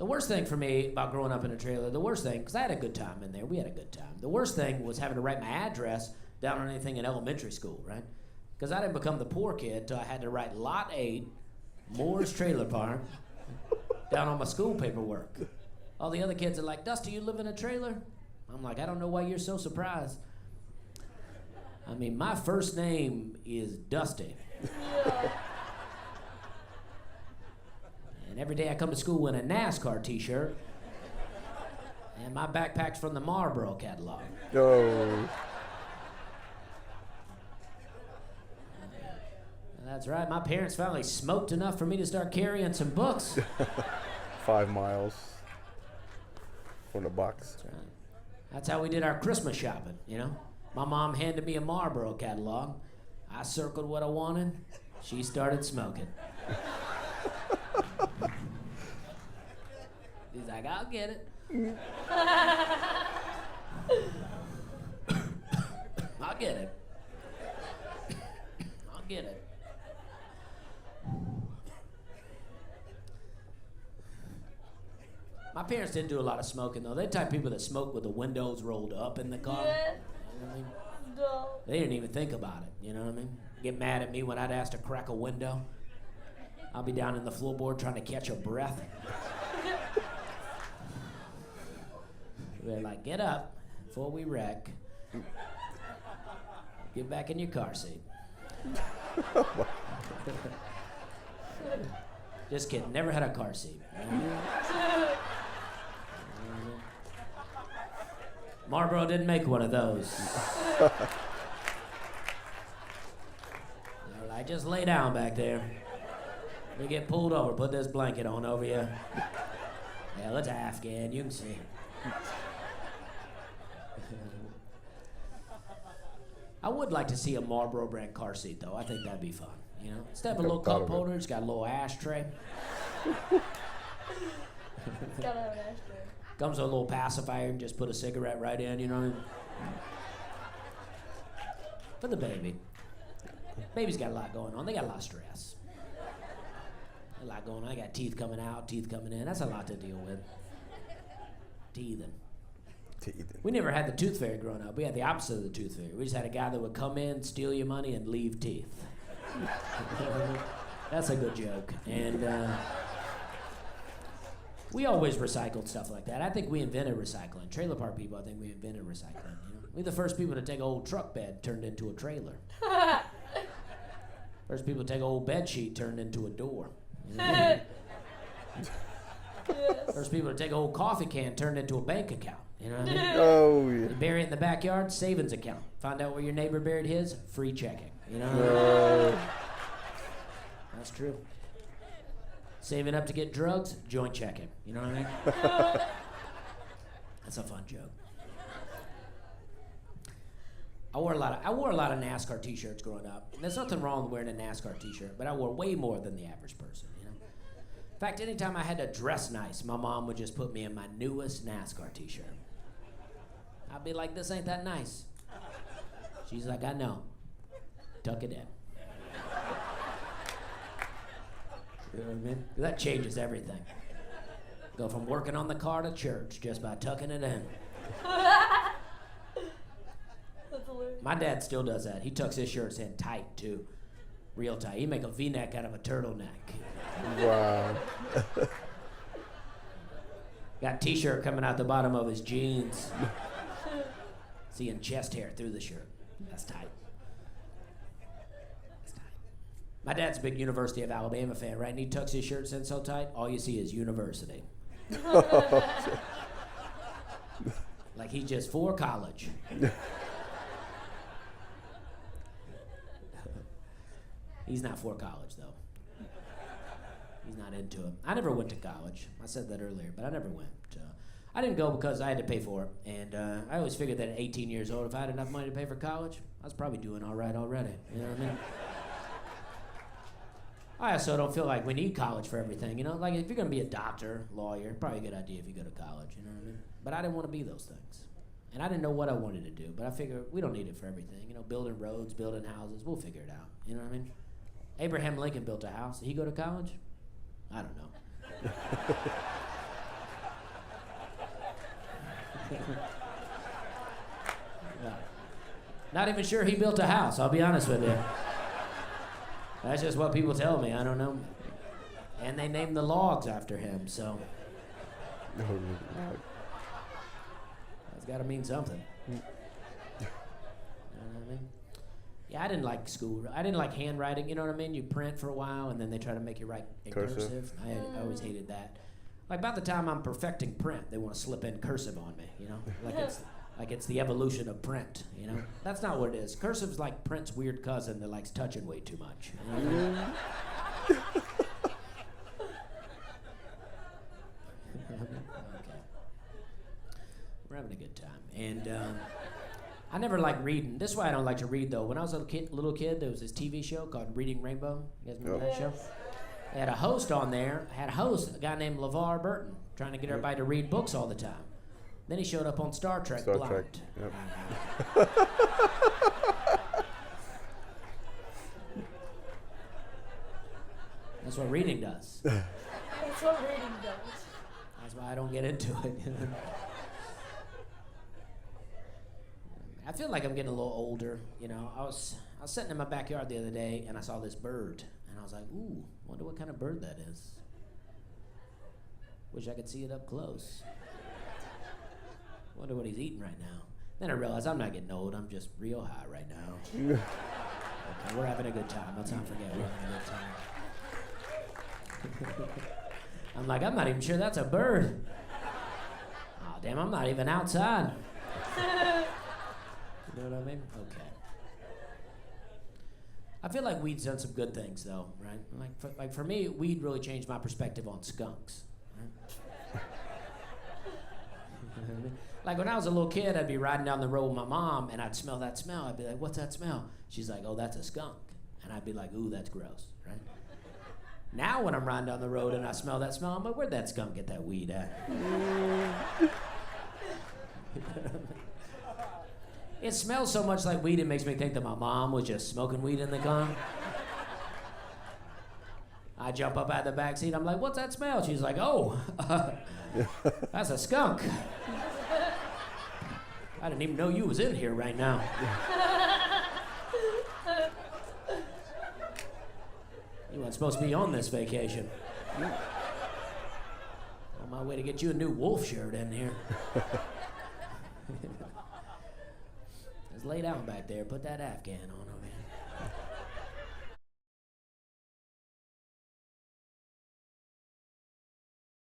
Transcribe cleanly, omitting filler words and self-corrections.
The worst thing for me about growing up in a trailer, because I had a good time in there. We had a good time. The worst thing was having to write my address down on anything in elementary school, right? Because I didn't become the poor kid till I had to write Lot 8, Moore's Trailer Park, down on my school paperwork. All the other kids are like, Dusty, you live in a trailer? I'm like, I don't know why you're so surprised. I mean, my first name is Dusty. And every day I come to school in a NASCAR t-shirt. And my backpack's from the Marlboro catalog. Oh. That's right, my parents finally smoked enough for me to start carrying some books. 5 miles from the box. That's right. That's how we did our Christmas shopping, you know? My mom handed me a Marlboro catalog. I circled what I wanted. She started smoking. He's like, I'll get it. I'll get it. I'll get it. My parents didn't do a lot of smoking, though. They're the type of people that smoke with the windows rolled up in the car. Yeah. You know what I mean? No. They didn't even think about it, you know what I mean? Get mad at me when I'd ask to crack a window. I'll be down in the floorboard trying to catch a breath. They're like, get up before we wreck. Get back in your car seat. Just kidding, never had a car seat. Marlboro didn't make one of those. They're like, just lay down back there. We get pulled over, put this blanket on over you. Yeah, it's Afghan, you can see. I would like to see a Marlboro brand car seat, though. I think that'd be fun. You know, instead of a little cup holder, it's got a little ashtray. Gotta have an ashtray. Comes with a little pacifier and just put a cigarette right in, you know what I mean? For the baby. Baby's got a lot going on. They got a lot of stress. A lot going on. They got teeth coming out, teeth coming in. That's a lot to deal with. Teething. We never had the tooth fairy growing up. We had the opposite of the tooth fairy. We just had a guy that would come in, steal your money, and leave teeth. That's a good joke. And we always recycled stuff like that. I think we invented recycling. Trailer park people, I think we invented recycling. You know? We're the first people to take an old truck bed turned into a trailer. First people to take an old bed sheet turned into a door. You know what I mean? Yes. First people to take an old coffee can turned into a bank account. You know what I mean? Oh, yeah. You bury it in the backyard, savings account. Find out where your neighbor buried his, free checking. You know? No. That's true. Saving up to get drugs, joint checking. You know what I mean? That's a fun joke. I wore a lot of NASCAR t-shirts growing up. There's nothing wrong with wearing a NASCAR t-shirt, but I wore way more than the average person, you know? In fact, anytime I had to dress nice, my mom would just put me in my newest NASCAR t-shirt. I'd be like, this ain't that nice. She's like, I know. Tuck it in. You know what I mean? That changes everything. Go from working on the car to church just by tucking it in. That's hilarious. My dad still does that. He tucks his shirts in tight, too. Real tight. He make a V-neck out of a turtleneck. Wow. Got a t-shirt coming out the bottom of his jeans. Seeing chest hair through the shirt. That's tight. That's tight. My dad's a big University of Alabama fan, right? And he tucks his shirts in so tight, all you see is university. Like he's just for college. He's not for college, though. He's not into it. I never went to college. I said that earlier, but I never went. I didn't go because I had to pay for it. And I always figured that at 18 years old, if I had enough money to pay for college, I was probably doing all right already. You know what I mean? I also don't feel like we need college for everything, you know? Like, if you're going to be a doctor, lawyer, probably a good idea if you go to college, you know what I mean? But I didn't want to be those things. And I didn't know what I wanted to do, but I figured we don't need it for everything. You know, building roads, building houses, we'll figure it out. You know what I mean? Abraham Lincoln built a house. Did he go to college? I don't know. Yeah. Not even sure he built a house, I'll be honest with you. That's just what people tell me, I don't know. And they named the logs after him, so Oh, that's gotta mean something. You know what I mean? Yeah, I didn't like school. I didn't like handwriting, you know what I mean? You print for a while and then they try to make you write in cursive. I always hated that. Like about the time I'm perfecting print, they want to slip in cursive on me, you know? Like it's the evolution of print, you know? That's not what it is. Cursive's like print's weird cousin that likes touching way too much. You know what I mean? Okay. We're having a good time. And I never liked reading. This is why I don't like to read, though. When I was a little kid, there was this TV show called Reading Rainbow. You guys remember that show? They had a host on there. A guy named LeVar Burton, trying to get everybody to read books all the time. Then he showed up on Star Trek blind. Yep. That's what reading does. That's what reading does. That's why I don't get into it. I feel like I'm getting a little older. You know, I was sitting in my backyard the other day and I saw this bird, and I was like, "Ooh, wonder what kind of bird that is. Wish I could see it up close. Wonder what he's eating right now." Then I realized I'm not getting old. I'm just real high right now. Okay, we're having a good time. Let's not forget we're having a good time. I'm like, I'm not even sure that's a bird. Oh, damn, I'm not even outside. You know what I mean? Okay. I feel like weed's done some good things, though, right? Like for me, weed really changed my perspective on skunks. Right? You know what I mean? Like when I was a little kid, I'd be riding down the road with my mom, and I'd smell that smell. I'd be like, "What's that smell?" She's like, "Oh, that's a skunk," and I'd be like, "Ooh, that's gross," right? Now when I'm riding down the road and I smell that smell, I'm like, "Where'd that skunk get that weed at?" It smells so much like weed, it makes me think that my mom was just smoking weed in the car. I jump up out of the back seat. I'm like, "What's that smell?" She's like, "Oh, that's a skunk. I didn't even know you was in here right now." You weren't supposed to be on this vacation. On my way to get you a new wolf shirt in here. Just lay down back there. Put that Afghan on.